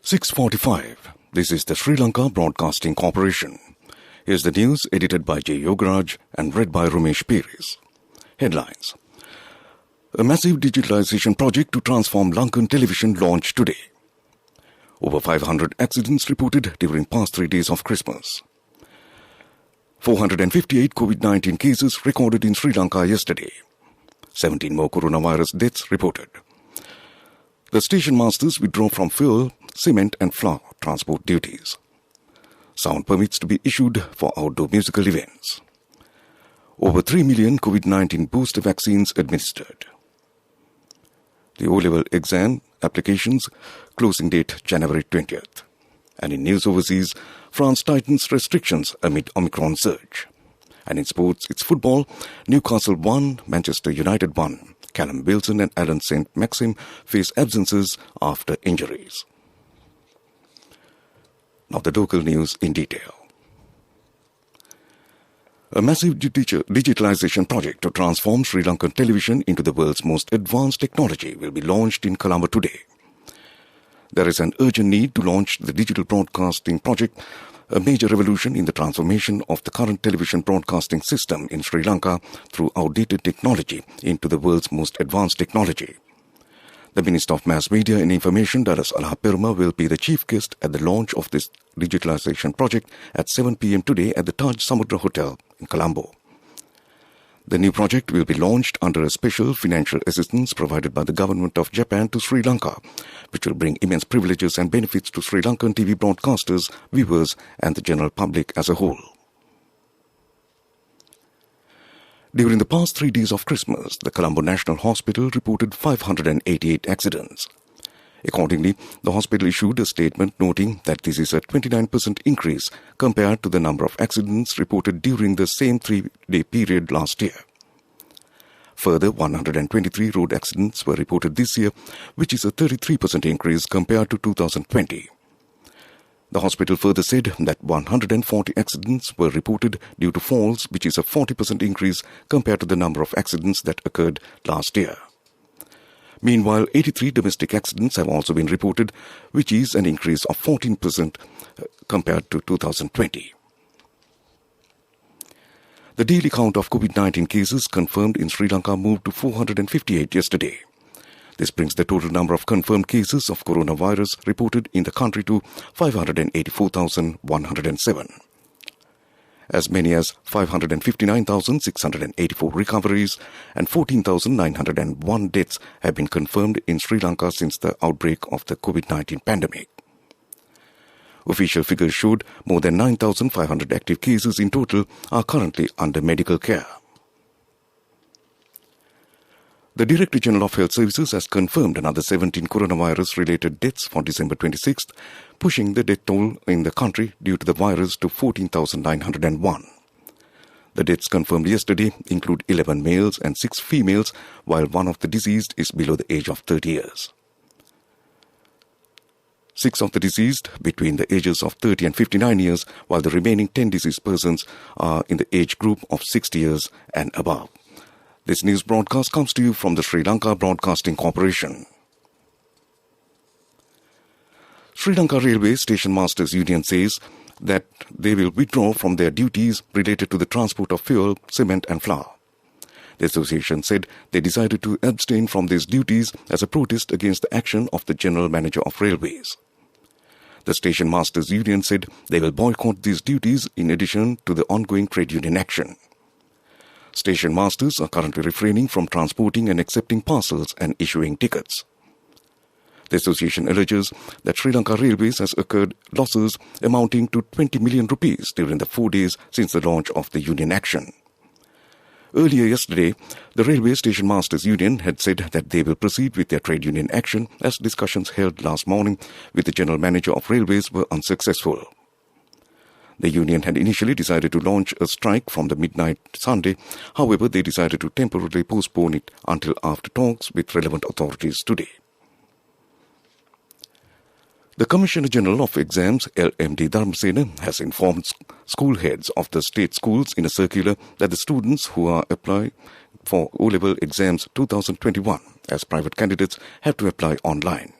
6:45. This is the Sri Lanka Broadcasting Corporation. Here's the news edited by J. Yogaraj and read by Ramesh Piris. Headlines. A massive digitalization project to transform Lankan television launched today. Over 500 accidents reported during past 3 days of Christmas. 458 COVID-19 cases recorded in Sri Lanka yesterday. 17 more coronavirus deaths reported. The station masters withdraw from fuel, cement and flour transport duties. Sound permits to be issued for outdoor musical events. Over 3 million COVID-19 booster vaccines administered. The O-level exam applications closing date January 20th. And in news overseas, France tightens restrictions amid Omicron surge. And in sports, it's football. Newcastle won, Manchester United won. Callum Wilson and Aaron St. Maxim face absences after injuries. Now the local news in detail. A massive digitalization project to transform Sri Lankan television into the world's most advanced technology will be launched in Colombo today. There is an urgent need to launch the digital broadcasting project, a major revolution in the transformation of the current television broadcasting system in Sri Lanka through outdated technology into the world's most advanced technology. The Minister of Mass Media and Information, Daras Alahaperuma, will be the chief guest at the launch of this digitalization project at 7 p.m. today at the Taj Samudra Hotel in Colombo. The new project will be launched under a special financial assistance provided by the government of Japan to Sri Lanka, which will bring immense privileges and benefits to Sri Lankan TV broadcasters, viewers and the general public as a whole. During the past 3 days of Christmas, the Colombo National Hospital reported 588 accidents. Accordingly, the hospital issued a statement noting that this is a 29% increase compared to the number of accidents reported during the same 3-day period last year. Further, 123 road accidents were reported this year, which is a 33% increase compared to 2020. The hospital further said that 140 accidents were reported due to falls, which is a 40% increase compared to the number of accidents that occurred last year. Meanwhile, 83 domestic accidents have also been reported, which is an increase of 14% compared to 2020. The daily count of COVID-19 cases confirmed in Sri Lanka moved to 458 yesterday. This brings the total number of confirmed cases of coronavirus reported in the country to 584,107. As many as 559,684 recoveries and 14,901 deaths have been confirmed in Sri Lanka since the outbreak of the COVID-19 pandemic. Official figures showed more than 9,500 active cases in total are currently under medical care. The Director General of Health Services has confirmed another 17 coronavirus-related deaths for December 26th, pushing the death toll in the country due to the virus to 14,901. The deaths confirmed yesterday include 11 males and 6 females, while one of the deceased is below the age of 30 years. 6 of the deceased between the ages of 30 and 59 years, while the remaining 10 deceased persons are in the age group of 60 years and above. This news broadcast comes to you from the Sri Lanka Broadcasting Corporation. Sri Lanka Railway Station Masters Union says that they will withdraw from their duties related to the transport of fuel, cement and flour. The association said they decided to abstain from these duties as a protest against the action of the General Manager of Railways. The Station Masters Union said they will boycott these duties in addition to the ongoing trade union action. Station masters are currently refraining from transporting and accepting parcels and issuing tickets. The association alleges that Sri Lanka Railways has incurred losses amounting to 20 million rupees during the 4 days since the launch of the union action. Earlier yesterday, the Railway Station Masters Union had said that they will proceed with their trade union action as discussions held last morning with the General Manager of Railways were unsuccessful. The union had initially decided to launch a strike from the midnight Sunday. However, they decided to temporarily postpone it until after talks with relevant authorities today. The Commissioner General of Exams, LMD Dharmasena, has informed school heads of the state schools in a circular that the students who are applying for O-level exams 2021 as private candidates have to apply online.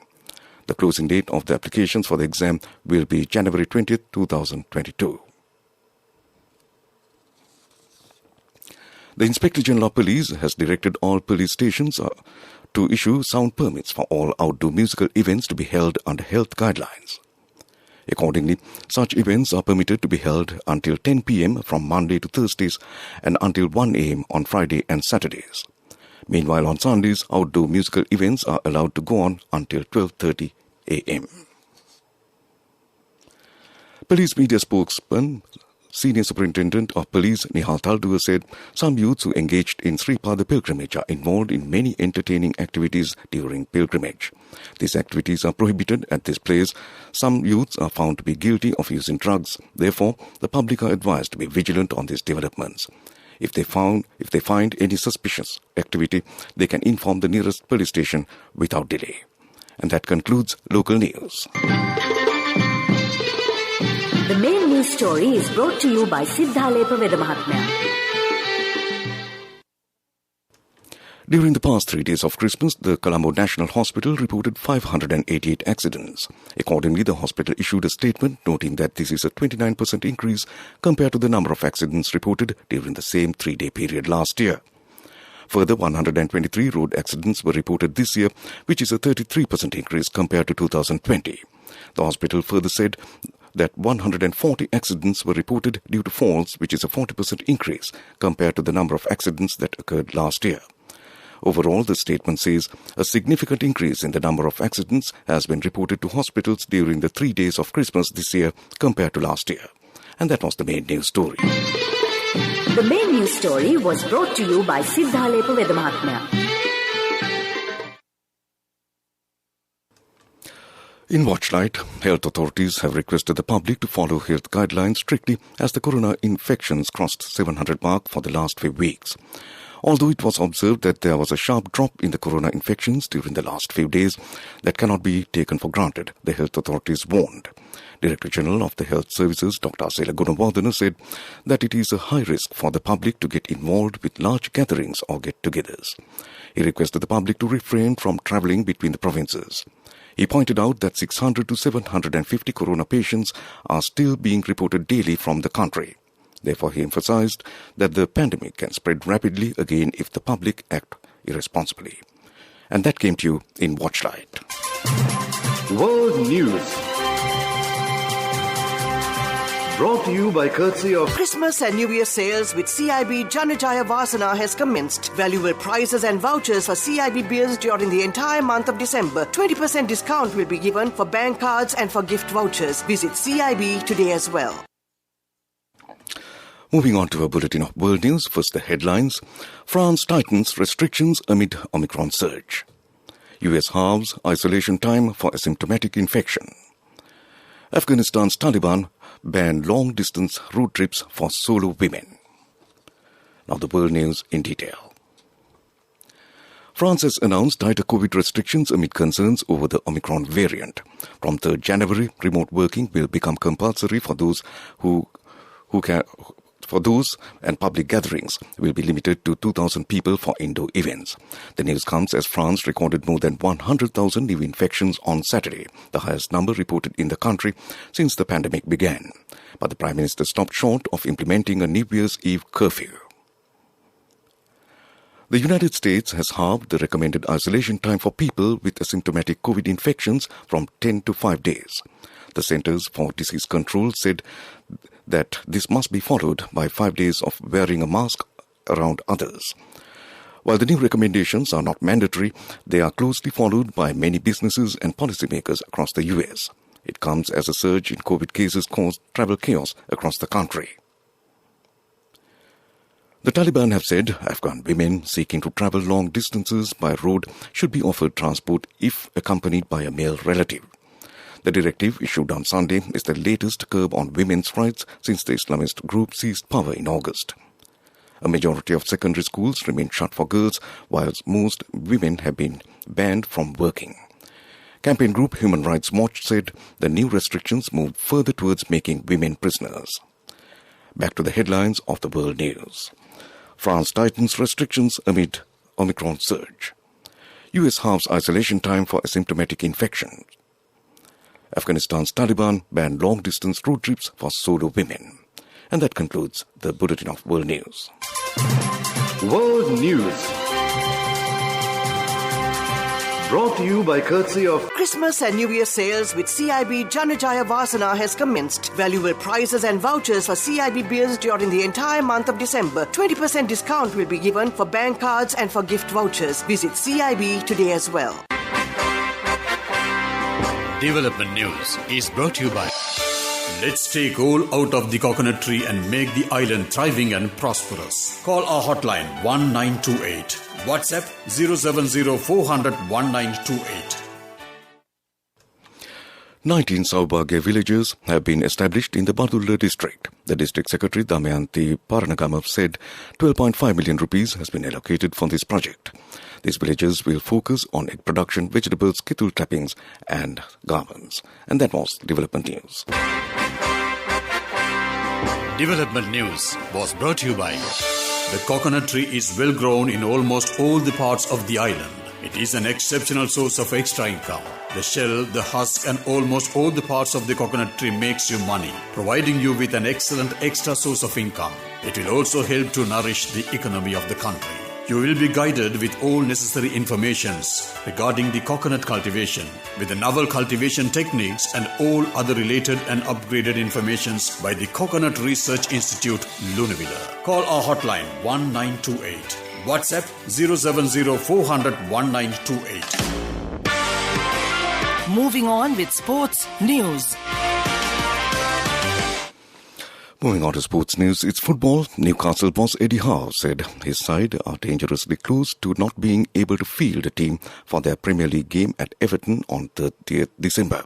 The closing date of the applications for the exam will be January 20th, 2022. The Inspector General of Police has directed all police stations to issue sound permits for all outdoor musical events to be held under health guidelines. Accordingly, such events are permitted to be held until 10 p.m. from Monday to Thursdays and until 1 a.m. on Friday and Saturdays. Meanwhile, on Sundays, outdoor musical events are allowed to go on until 12:30 a.m. Police media spokesman, Senior Superintendent of Police Nihal Taldua said some youths who engaged in Sripada pilgrimage are involved in many entertaining activities during pilgrimage. These activities are prohibited at this place. Some youths are found to be guilty of using drugs. Therefore, the public are advised to be vigilant on these developments. If they find any suspicious activity, they can inform the nearest police station without delay. And that concludes local news. The main news story is brought to you by Siddhalepa Vedamahatmya. During the past 3 days of Christmas, the Colombo National Hospital reported 588 accidents. Accordingly, the hospital issued a statement noting that this is a 29% increase compared to the number of accidents reported during the same 3-day period last year. Further, 123 road accidents were reported this year, which is a 33% increase compared to 2020. The hospital further said that 140 accidents were reported due to falls, which is a 40% increase compared to the number of accidents that occurred last year. Overall, the statement says a significant increase in the number of accidents has been reported to hospitals during the 3 days of Christmas this year compared to last year. And that was the main news story. The main news story was brought to you by Siddhalepa Vedamahatmya. In Watchlight, health authorities have requested the public to follow health guidelines strictly as the corona infections crossed 700 mark for the last few weeks. Although it was observed that there was a sharp drop in the corona infections during the last few days, that cannot be taken for granted, the health authorities warned. Director General of the Health Services, Dr. Asela Gunawardena, said that it is a high risk for the public to get involved with large gatherings or get-togethers. He requested the public to refrain from travelling between the provinces. He pointed out that 600 to 750 corona patients are still being reported daily from the country. Therefore, he emphasized that the pandemic can spread rapidly again if the public act irresponsibly. And that came to you in Watchlight. World News. Brought to you by courtesy of Christmas and New Year sales with CIB Janajaya Vasana has commenced. Valuable prizes and vouchers for CIB beers during the entire month of December. 20% discount will be given for bank cards and for gift vouchers. Visit CIB today as well. Moving on to a bulletin of world news. First, the headlines. France tightens restrictions amid Omicron surge. US halves isolation time for asymptomatic infection. Afghanistan's Taliban ban long-distance road trips for solo women. Now the world news in detail. France has announced tighter COVID restrictions amid concerns over the Omicron variant. From 3rd January, remote working will become compulsory for those and public gatherings will be limited to 2,000 people for indoor events. The news comes as France recorded more than 100,000 new infections on Saturday, the highest number reported in the country since the pandemic began. But the Prime Minister stopped short of implementing a New Year's Eve curfew. The United States has halved the recommended isolation time for people with asymptomatic COVID infections from 10 to 5 days. The Centers for Disease Control said that this must be followed by 5 days of wearing a mask around others. While the new recommendations are not mandatory, they are closely followed by many businesses and policymakers across the U.S. It comes as a surge in COVID cases caused travel chaos across the country. The Taliban have said Afghan women seeking to travel long distances by road should be offered transport if accompanied by a male relative. The directive issued on Sunday is the latest curb on women's rights since the Islamist group seized power in August. A majority of secondary schools remain shut for girls, whilst most women have been banned from working. Campaign group Human Rights Watch said the new restrictions moved further towards making women prisoners. Back to the headlines of the world news. France tightens restrictions amid Omicron surge. US halves isolation time for asymptomatic infection. Afghanistan's Taliban banned long-distance road trips for solo women. And that concludes the Bulletin of World News. World News. Brought to you by courtesy of Christmas and New Year sales with CIB Janajaya Vasana has commenced. Valuable prizes and vouchers for CIB beers during the entire month of December. 20% discount will be given for bank cards and for gift vouchers. Visit CIB today as well. Development News is brought to you by Let's take all out of the coconut tree and make the island thriving and prosperous. Call our hotline 1928. WhatsApp 070 400 1928. 19 Saubhagya villages have been established in the Badulla district. The district secretary Damayanti Paranagama said 12.5 million rupees has been allocated for this project. These villages will focus on egg production, vegetables, kittul trappings and garments. And that was Development News. Development News was brought to you by the coconut tree is well grown in almost all the parts of the island. It is an exceptional source of extra income. The shell, the husk and almost all the parts of the coconut tree makes you money, providing you with an excellent extra source of income. It will also help to nourish the economy of the country. You will be guided with all necessary informations regarding the coconut cultivation, with the novel cultivation techniques and all other related and upgraded informations by the Coconut Research Institute, Lunavilla. Call our hotline 1928. WhatsApp 070 400 1928. Moving on with sports news. Moving on to sports news, it's football. Newcastle boss Eddie Howe said his side are dangerously close to not being able to field a team for their Premier League game at Everton on 30th December.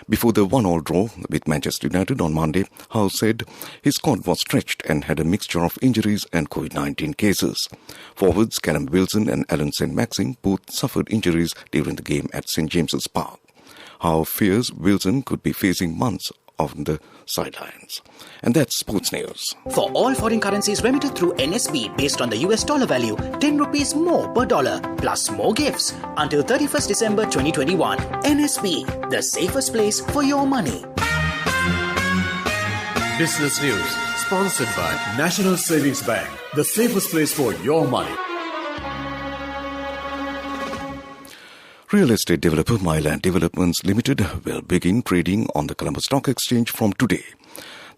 Before the 1-1 draw with Manchester United on Monday, Howe said his squad was stretched and had a mixture of injuries and COVID-19 cases. Forwards Callum Wilson and Alan St. Maxim both suffered injuries during the game at St. James's Park. Howe fears Wilson could be facing months on the sidelines. And that's sports news. For all foreign currencies remitted through NSB based on the US dollar value, 10 rupees more per dollar, plus more gifts until 31st December 2021. NSB, the safest place for your money. Business News, sponsored by National Savings Bank, the safest place for your money. Real estate developer Myland Developments Limited will begin trading on the Colombo Stock Exchange from today.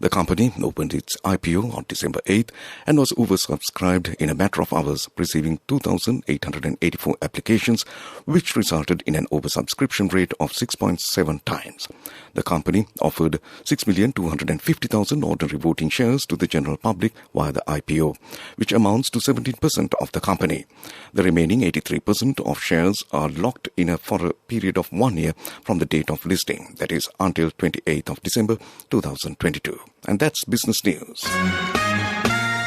The company opened its IPO on December 8th and was oversubscribed in a matter of hours, receiving 2,884 applications, which resulted in an oversubscription rate of 6.7 times. The company offered 6,250,000 ordinary voting shares to the general public via the IPO, which amounts to 17% of the company. The remaining 83% of shares are locked in for a period of 1 year from the date of listing, that is until 28th of December 2022. And that's Business News.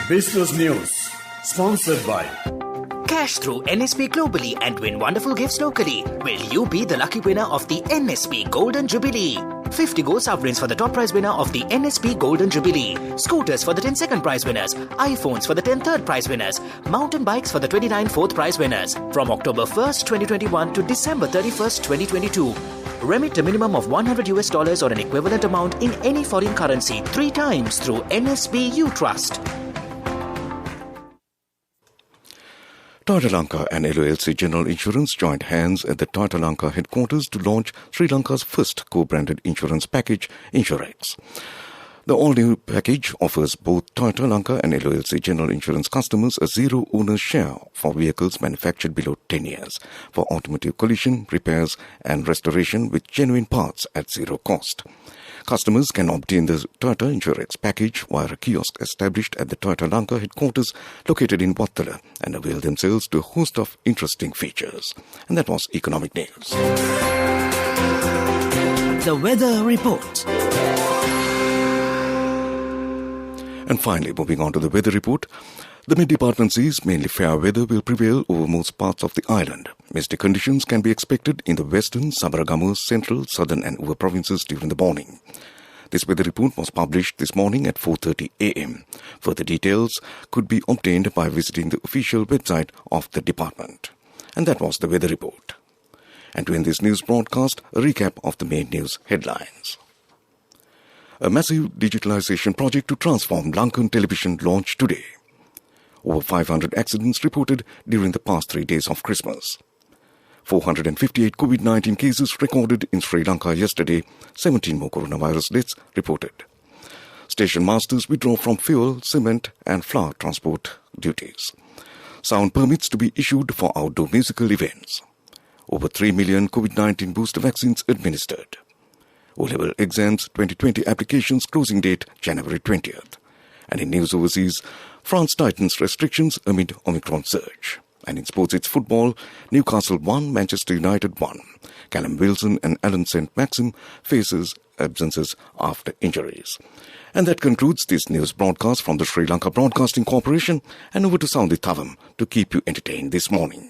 Business News, sponsored by Cash through NSB globally and win wonderful gifts locally. Will you be the lucky winner of the NSB Golden Jubilee? 50 gold sovereigns for the top prize winner of the NSB Golden Jubilee. Scooters for the 10 second prize winners. iPhones for the 10 third prize winners. Mountain bikes for the 29 fourth prize winners. From October 1st, 2021 to December 31st, 2022. Remit a minimum of $100 or an equivalent amount in any foreign currency 3 times through NSB U Trust. Toyota Lanka and LOLC General Insurance joined hands at the Toyota Lanka headquarters to launch Sri Lanka's first co-branded insurance package, Insurex. The all-new package offers both Toyota Lanka and LOLC General Insurance customers a zero owner's share for vehicles manufactured below 10 years for automotive collision, repairs and restoration with genuine parts at zero cost. Customers can obtain the Toyota Insurex package via a kiosk established at the Toyota Lanka headquarters located in Wattala and avail themselves to a host of interesting features. And that was Economic News. The Weather Report. And finally, moving on to the weather report. The mid-department sees mainly fair weather will prevail over most parts of the island. Misty conditions can be expected in the western, Sabaragamu, central, southern and Uva provinces during the morning. This weather report was published this morning at 4:30 a.m. Further details could be obtained by visiting the official website of the department. And that was the weather report. And to end this news broadcast, a recap of the main news headlines. A massive digitalization project to transform Lankan television launched today. Over 500 accidents reported during the past 3 days of Christmas. 458 COVID-19 cases recorded in Sri Lanka yesterday, 17 more coronavirus deaths reported. Station masters withdraw from fuel, cement and flour transport duties. Sound permits to be issued for outdoor musical events. Over 3 million COVID-19 booster vaccines administered. O-level exams 2020 applications closing date January 20th. And in news overseas, France tightens restrictions amid Omicron surge. And in sports, it's football. Newcastle 1, Manchester United 1. Callum Wilson and Alan St. Maxim faces absences after injuries. And that concludes this news broadcast from the Sri Lanka Broadcasting Corporation. And over to Soundit Thavam to keep you entertained this morning.